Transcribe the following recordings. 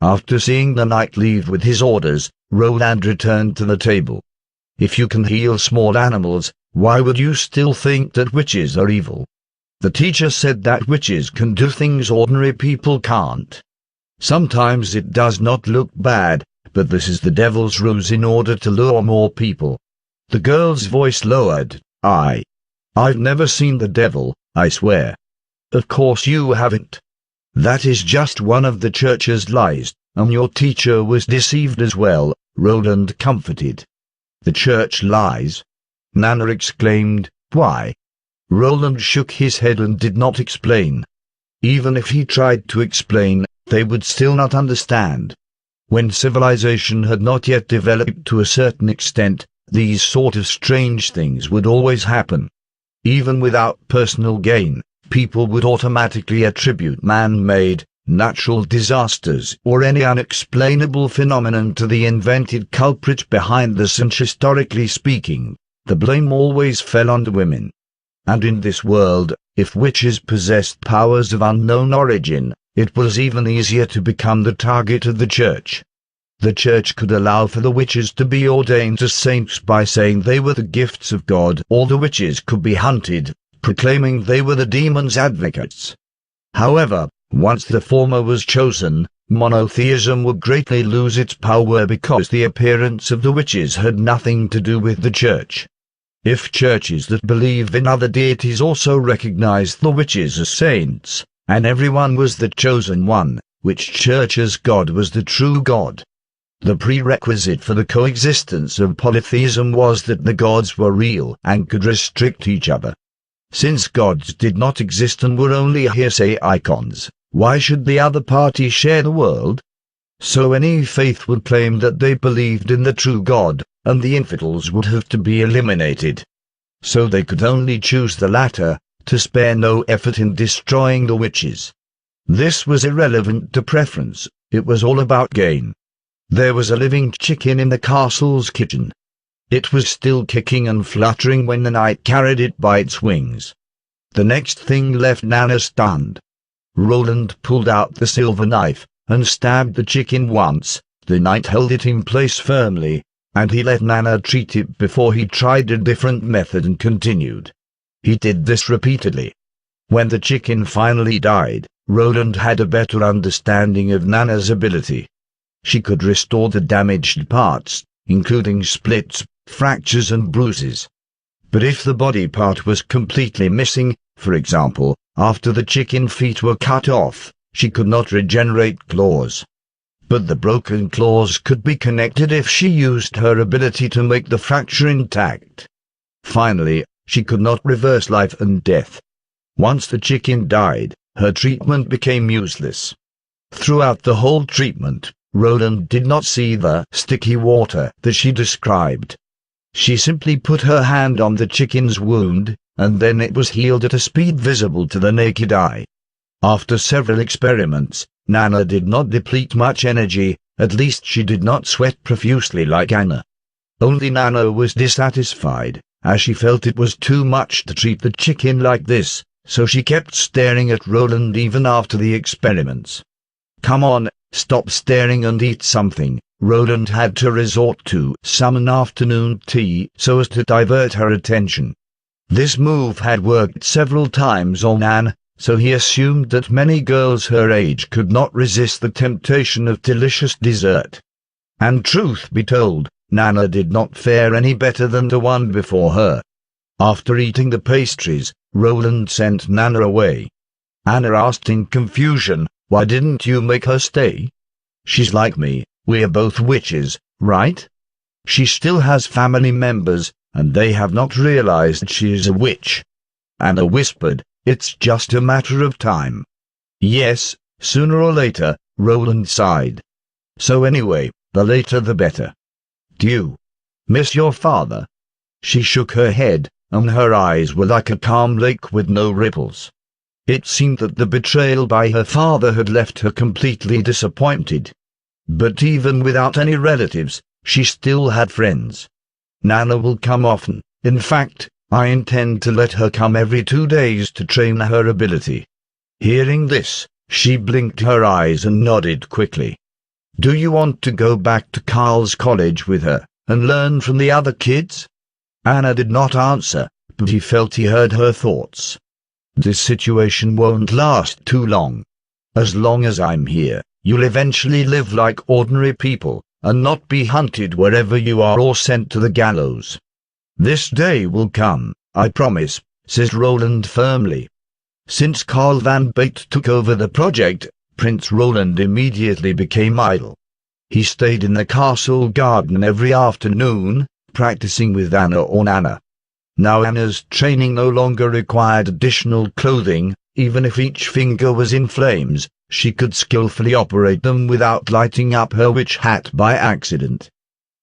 After seeing the knight leave with his orders, Roland returned to the table. If you can heal small animals, why would you still think that witches are evil? The teacher said that witches can do things ordinary people can't. Sometimes it does not look bad, but this is the devil's ruse in order to lure more people. The girl's voice lowered. I've never seen the devil, I swear. Of course you haven't. That is just one of the church's lies, and your teacher was deceived as well, Roland comforted. The church lies? Nana exclaimed. Why? Roland shook his head and did not explain. Even if he tried to explain, they would still not understand. When civilization had not yet developed to a certain extent, these sort of strange things would always happen. Even without personal gain, people would automatically attribute man-made, natural disasters or any unexplainable phenomenon to the invented culprit behind this, and historically speaking, the blame always fell on the women. And in this world, if witches possessed powers of unknown origin, it was even easier to become the target of the church. The church could allow for the witches to be ordained as saints by saying they were the gifts of God, or the witches could be hunted, proclaiming they were the demon's advocates. However, once the former was chosen, monotheism would greatly lose its power because the appearance of the witches had nothing to do with the church. If churches that believe in other deities also recognized the witches as saints, and everyone was the chosen one, which church's God was the true God? The prerequisite for the coexistence of polytheism was that the gods were real and could restrict each other. Since gods did not exist and were only hearsay icons, why should the other party share the world? So any faith would claim that they believed in the true God, and the infidels would have to be eliminated. So they could only choose the latter, to spare no effort in destroying the witches. This was irrelevant to preference, it was all about gain. There was a living chicken in the castle's kitchen. It was still kicking and fluttering when the knight carried it by its wings. The next thing left Nana stunned. Roland pulled out the silver knife, and stabbed the chicken once. The knight held it in place firmly, and he let Nana treat it before he tried a different method and continued. He did this repeatedly. When the chicken finally died, Roland had a better understanding of Nana's ability. She could restore the damaged parts, including splits, fractures and bruises. But if the body part was completely missing, for example, after the chicken feet were cut off, she could not regenerate claws. But the broken claws could be connected if she used her ability to make the fracture intact. Finally, she could not reverse life and death. Once the chicken died, her treatment became useless. Throughout the whole treatment, Roland did not see the sticky water that she described. She simply put her hand on the chicken's wound, and then it was healed at a speed visible to the naked eye. After several experiments, Nana did not deplete much energy, at least she did not sweat profusely like Anna. Only Nana was dissatisfied, as she felt it was too much to treat the chicken like this, so she kept staring at Roland even after the experiments. Come on, stop staring and eat something. Roland had to resort to summon afternoon tea so as to divert her attention. This move had worked several times on Anne, so he assumed that many girls her age could not resist the temptation of delicious dessert. And truth be told, Nana did not fare any better than the one before her. After eating the pastries, Roland sent Nana away. Anna asked in confusion, "Why didn't you make her stay?" "She's like me, we're both witches, right? She still has family members, and they have not realized she is a witch." Anna whispered, "It's just a matter of time." "Yes, sooner or later," Roland sighed. "So anyway, the later the better. Do you miss your father?" She shook her head, and her eyes were like a calm lake with no ripples. It seemed that the betrayal by her father had left her completely disappointed. But even without any relatives, she still had friends. "Nana will come often. In fact, I intend to let her come every 2 days to train her ability." Hearing this, she blinked her eyes and nodded quickly. Do you want to go back to Carl's college with her, and learn from the other kids? Anna did not answer, but he felt he heard her thoughts. This situation won't last too long. As long as I'm here, you'll eventually live like ordinary people, and not be hunted wherever you are or sent to the gallows. This day will come, I promise, says Roland firmly. Since Carl van Bait took over the project, Prince Roland immediately became idle. He stayed in the castle garden every afternoon, practicing with Anna or Nana. Now Anna's training no longer required additional clothing. Even if each finger was in flames, she could skillfully operate them without lighting up her witch hat by accident.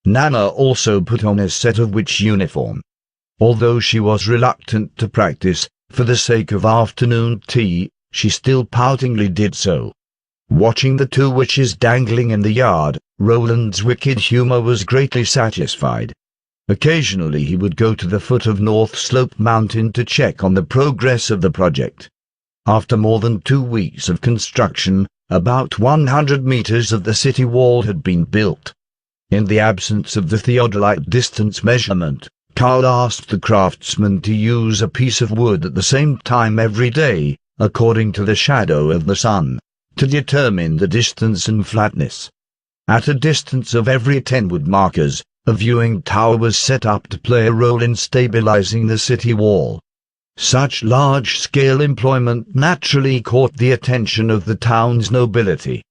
Nana also put on a set of witch uniform. Although she was reluctant to practice, for the sake of afternoon tea, she still poutingly did so. Watching the two witches dangling in the yard, Roland's wicked humor was greatly satisfied. Occasionally he would go to the foot of North Slope Mountain to check on the progress of the project. After more than 2 weeks of construction, about 100 meters of the city wall had been built. In the absence of the theodolite distance measurement, Carl asked the craftsman to use a piece of wood at the same time every day, according to the shadow of the sun, to determine the distance and flatness. At a distance of every 10 wood markers, a viewing tower was set up to play a role in stabilizing the city wall. Such large-scale employment naturally caught the attention of the town's nobility.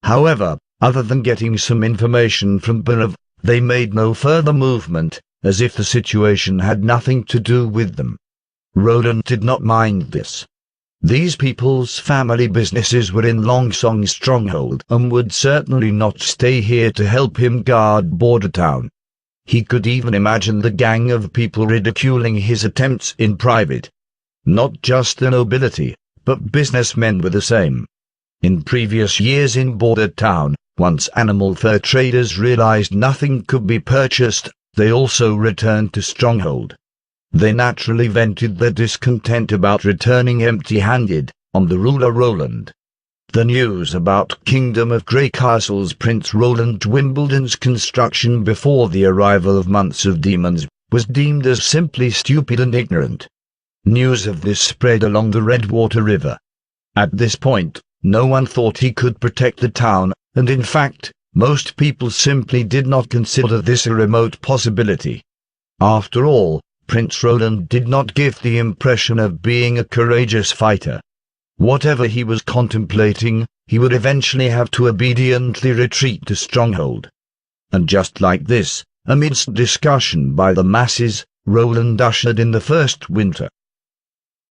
However, other than getting some information from Barav, they made no further movement, as if the situation had nothing to do with them. Roland did not mind this. These people's family businesses were in Longsong Stronghold and would certainly not stay here to help him guard Border Town. He could even imagine the gang of people ridiculing his attempts in private. Not just the nobility, but businessmen were the same. In previous years in Border Town, once animal fur traders realized nothing could be purchased, they also returned to Stronghold. They naturally vented their discontent about returning empty-handed on the ruler Roland. The news about Kingdom of Grey Castle's Prince Roland Wimbledon's construction before the arrival of Months of Demons was deemed as simply stupid and ignorant. News of this spread along the Redwater River. At this point, no one thought he could protect the town, and in fact, most people simply did not consider this a remote possibility. After all, Prince Roland did not give the impression of being a courageous fighter. Whatever he was contemplating, he would eventually have to obediently retreat to Stronghold. And just like this, amidst discussion by the masses, Roland ushered in the first winter.